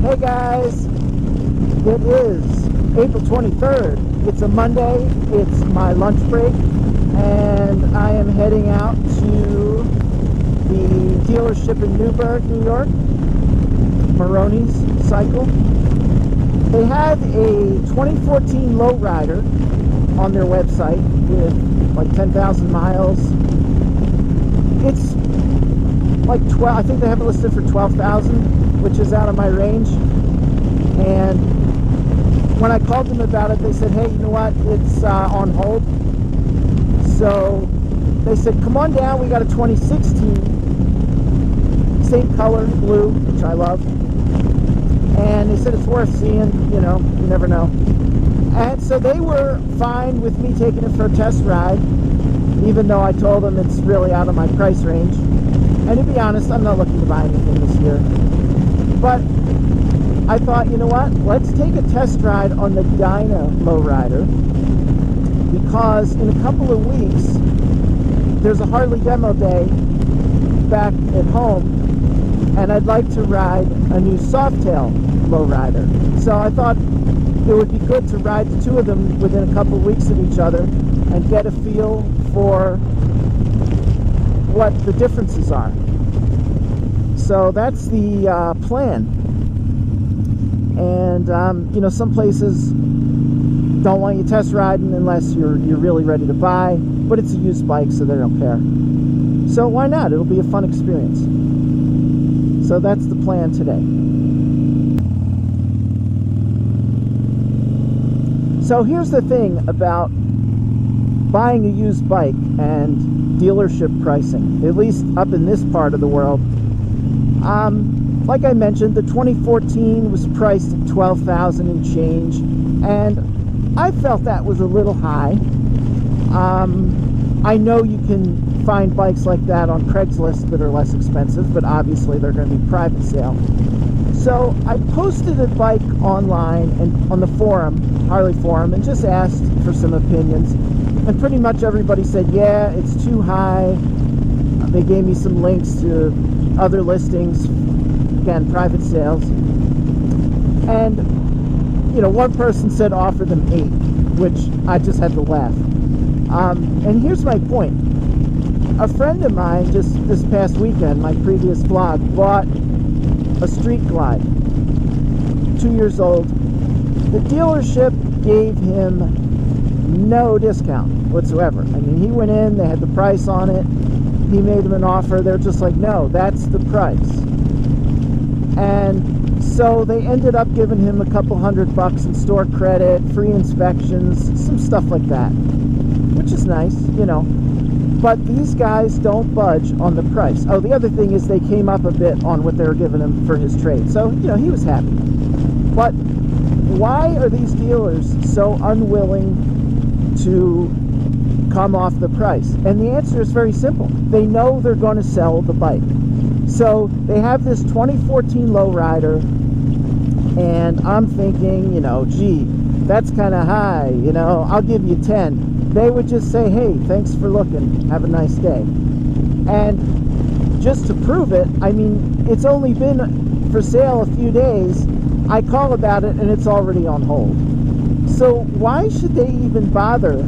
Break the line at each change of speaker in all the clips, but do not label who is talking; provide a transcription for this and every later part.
Hey guys, it is April 23rd. It's a Monday, it's my lunch break, and I am heading out to the dealership in Newburgh, New York, Maroney's Cycle. They have a 2014 Low Rider on their website with like 10,000 miles. It's like 12, I think they have it listed for 12,000, which is out of my range. And when I called them about it, they said, hey, you know what, it's on hold. So they said, come on down, we got a 2016, same color, blue, which I love. And they said it's worth seeing, you know, you never know. And so they were fine with me taking it for a test ride, even though I told them it's really out of my price range. And to be honest, I'm not looking to buy anything this year. But I thought, you know what, let's take a test ride on the Dyna Low Rider, because in a couple of weeks, there's a Harley demo day back at home, and I'd like to ride a new Softail Low Rider. So I thought it would be good to ride the two of them within a couple of weeks of each other and get a feel for what the differences are. So that's the plan. And you know, some places don't want you test riding unless you're really ready to buy, but it's a used bike, so they don't care. So why not? It'll be a fun experience. So that's the plan today. So here's the thing about buying a used bike and dealership pricing, at least up in this part of the world. Like I mentioned, the 2014 was priced at 12,000 and change, and I felt that was a little high. I know you can find bikes like that on Craigslist that are less expensive, but obviously they're going to be private sale. So I posted a bike online and on the forum, Harley forum, and just asked for some opinions. And pretty much everybody said, yeah, it's too high. They gave me some links to other listings, again, private sales. And, you know, one person said offer them 8, which I just had to laugh. And here's my point. A friend of mine just this past weekend, my previous vlog, bought a Street Glide, 2 years old. The dealership gave him no discount whatsoever. I mean, he went in, they had the price on it, he made them an offer, they're just like, no, that's the price. And so they ended up giving him a couple $100 in store credit, free inspections, some stuff like that, which is nice, you know. But these guys don't budge on the price. Oh, the other thing is they came up a bit on what they were giving him for his trade. So, you know, he was happy. But why are these dealers so unwilling to come off the price? And the answer is very simple. They know they're going to sell the bike. So they have this 2014 Low Rider, and I'm thinking, you know, gee, that's kind of high, you know, I'll give you 10. They would just say, hey, thanks for looking, have a nice day. And just to prove it, I mean, it's only been for sale a few days. I call about it and it's already on hold. So why should they even bother,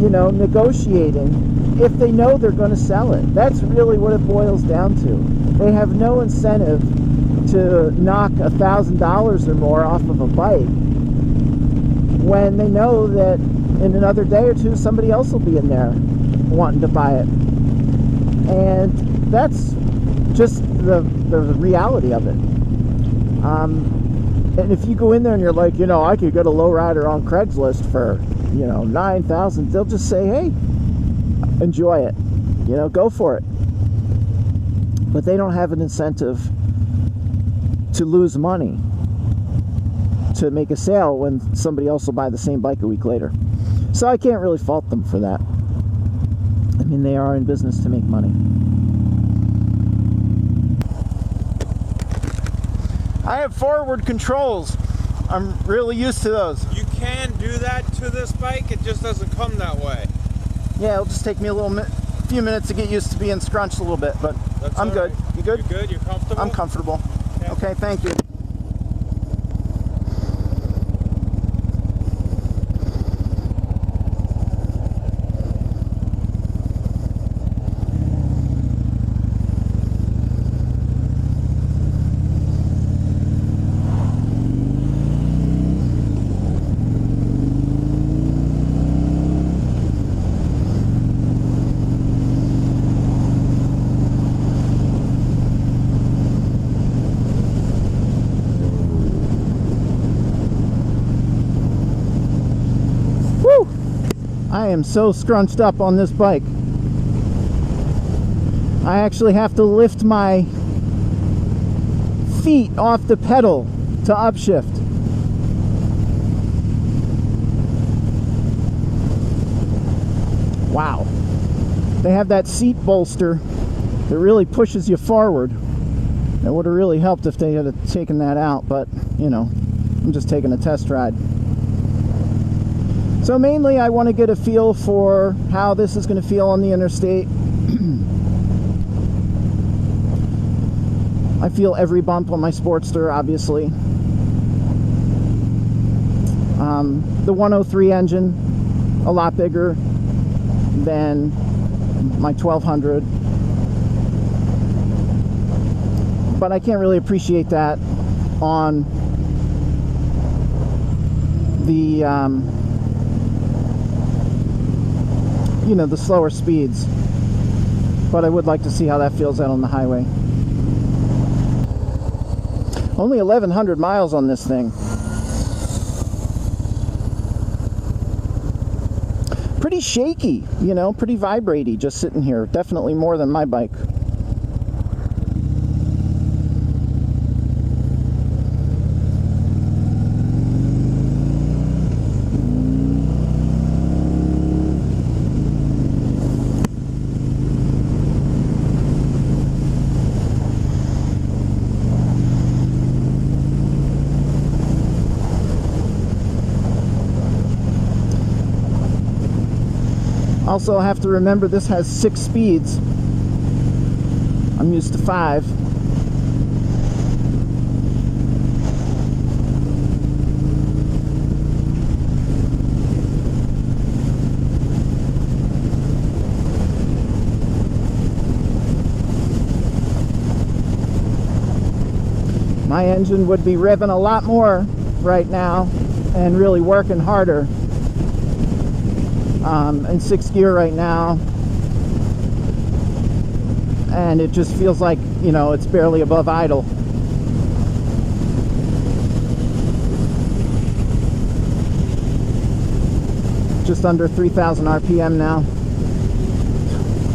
you know, negotiating if they know they're going to sell it? That's really what it boils down to. They have no incentive to knock $1,000 or more off of a bike when they know that in another day or two somebody else will be in there wanting to buy it. And that's just the reality of it. And if you go in there and you're like, you know, I could get a Low Rider on Craigslist for, you know, 9,000, they'll just say, hey, enjoy it, you know, go for it. But they don't have an incentive to lose money to make a sale when somebody else will buy the same bike a week later. So I can't really fault them for that. I mean, they are in business to make money. I have forward controls. I'm really used to those.
You can do that to this bike, it just doesn't come that way.
Yeah, it'll just take me a few minutes to get used to being scrunched a little bit, but I'm good.
Right.
You good?
You good? You're comfortable?
I'm comfortable. Okay, thank you. I am so scrunched up on this bike. I actually have to lift my feet off the pedal to upshift. Wow. They have that seat bolster that really pushes you forward. It would have really helped if they had taken that out, but you know, I'm just taking a test ride. So mainly I want to get a feel for how this is going to feel on the interstate. I feel every bump on my Sportster, obviously. The 103 engine, a lot bigger than my 1200. But I can't really appreciate that on the you know, the slower speeds, but I would like to see how that feels out on the highway. Only 1,100 miles on this thing. Pretty shaky, you know, pretty vibratey just sitting here. Definitely more than my bike. Also, I have to remember this has 6 speeds. I'm used to 5. My engine would be revving a lot more right now and really working harder. In 6th gear right now, and it just feels like, you know, it's barely above idle. Just under 3,000 RPM now.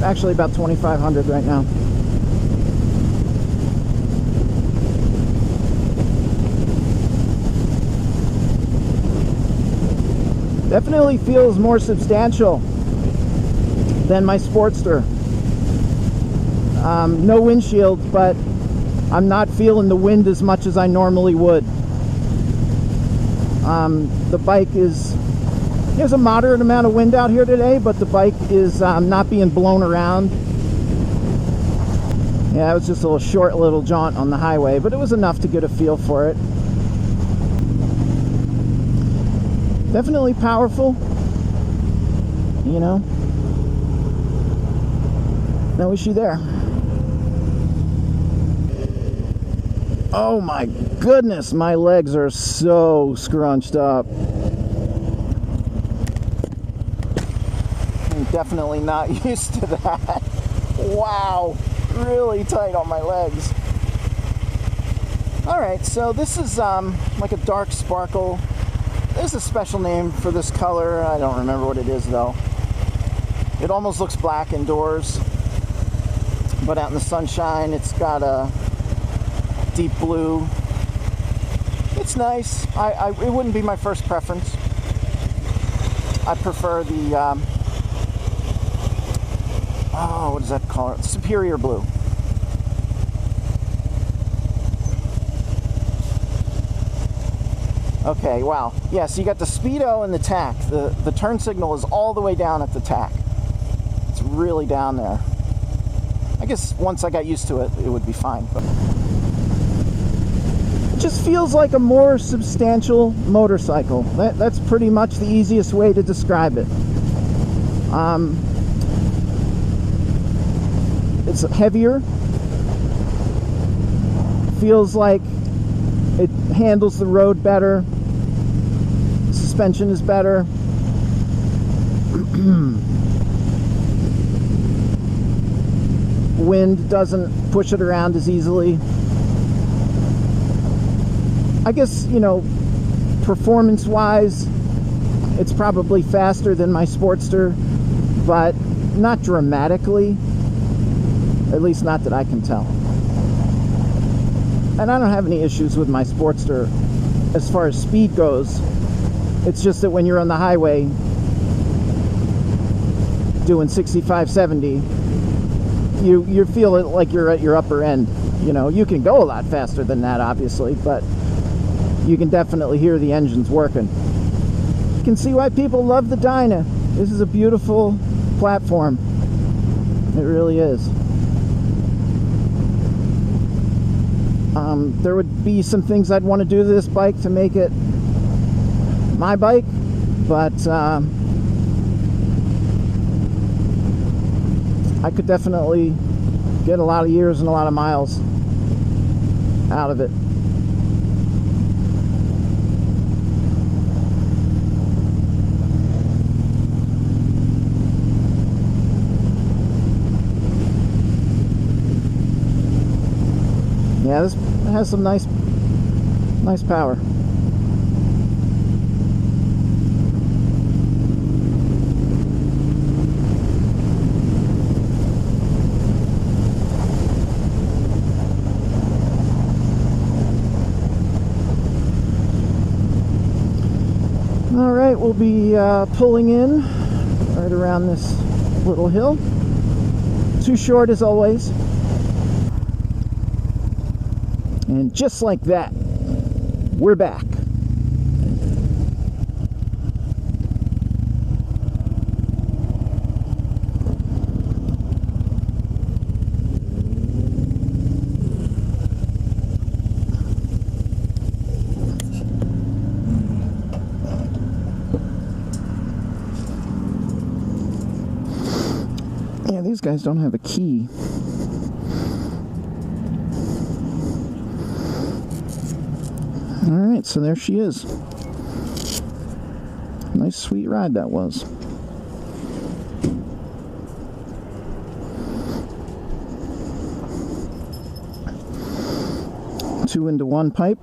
Actually about 2,500 right now. Definitely feels more substantial than my Sportster. No windshield, but I'm not feeling the wind as much as I normally would. The bike is, there's a moderate amount of wind out here today, but the bike is not being blown around. Yeah, it was just a short little jaunt on the highway, but it was enough to get a feel for it. Definitely powerful, you know, no issue there. Oh my goodness, my legs are so scrunched up. I'm definitely not used to that. Wow, really tight on my legs. Alright, so this is like a dark sparkle. There's a special name for this color. I don't remember what it is though. It almost looks black indoors, but out in the sunshine it's got a deep blue. It's nice. It wouldn't be my first preference. I prefer the oh, what does that call it? Superior blue. Okay, wow. Yeah, so you got the speedo and the tack. The turn signal is all the way down at the tack. It's really down there. I guess once I got used to it, it would be fine. But just feels like a more substantial motorcycle. That's pretty much the easiest way to describe it. It's heavier. Feels like it handles the road better. Suspension is better. Wind doesn't push it around as easily. I guess, you know, performance-wise, it's probably faster than my Sportster, but not dramatically. At least not that I can tell. And I don't have any issues with my Sportster as far as speed goes. It's just that when you're on the highway doing 65, 70, you feel it like you're at your upper end. You know, you can go a lot faster than that, obviously, but you can definitely hear the engines working. You can see why people love the Dyna. This is a beautiful platform. It really is. There would be some things I'd want to do to this bike to make it my bike, but I could definitely get a lot of years and a lot of miles out of it. Yeah, this has some nice power. All right, we'll be pulling in right around this little hill. Too short as always. And just like that, we're back. Yeah, these guys don't have a key. Alright, so there she is. Nice sweet ride that was. Two into one pipe.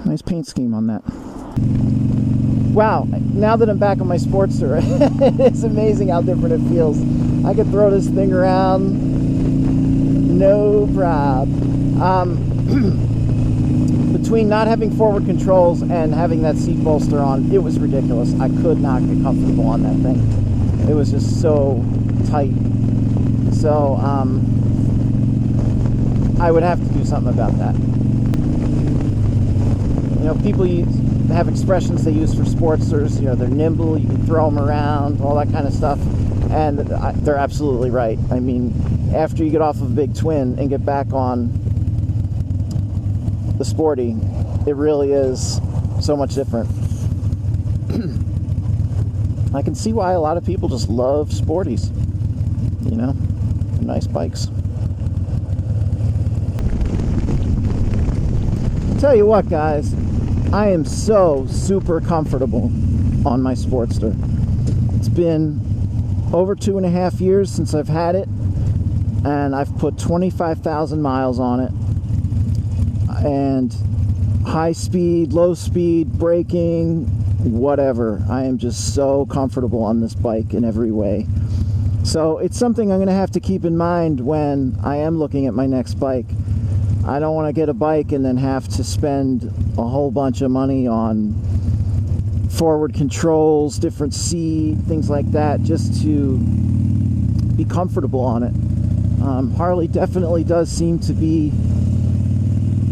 Nice paint scheme on that. Wow, now that I'm back on my Sportster, it's amazing how different it feels. I could throw this thing around, no prob. Between not having forward controls and having that seat bolster on, it was ridiculous. I could not get comfortable on that thing. It was just so tight. So, I would have to do something about that. You know, people have expressions they use for Sportsters. You know, they're nimble, you can throw them around, all that kind of stuff. And they're absolutely right. I mean, after you get off of a big twin and get back on the Sporty, it really is so much different. I can see why a lot of people just love Sporties. You know, they're nice bikes. Tell you what, guys, I am so super comfortable on my Sportster. It's been over 2.5 years since I've had it, and I've put 25,000 miles on it. And high speed, low speed, braking, whatever. I am just so comfortable on this bike in every way. So it's something I'm going to have to keep in mind when I am looking at my next bike. I don't want to get a bike and then have to spend a whole bunch of money on forward controls, different seat, things like that, just to be comfortable on it. Harley definitely does seem to be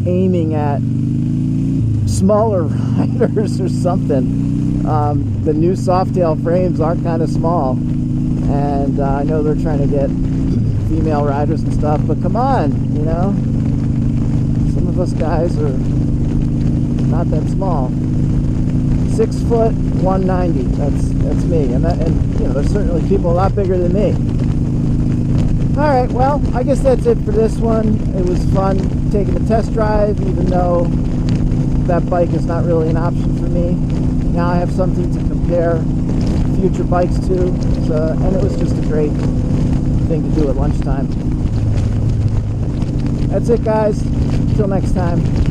aiming at smaller riders or something. The new Softail frames are kind of small. And I know they're trying to get female riders and stuff, but come on, you know, some of us guys are not that small. 6 foot 190. That's me, and you know, there's certainly people a lot bigger than me. All right, well, I guess that's it for this one. It was fun taking a test drive, even though that bike is not really an option for me. Now I have something to compare future bikes to, and it was just a great thing to do at lunchtime. That's it, guys. Until next time.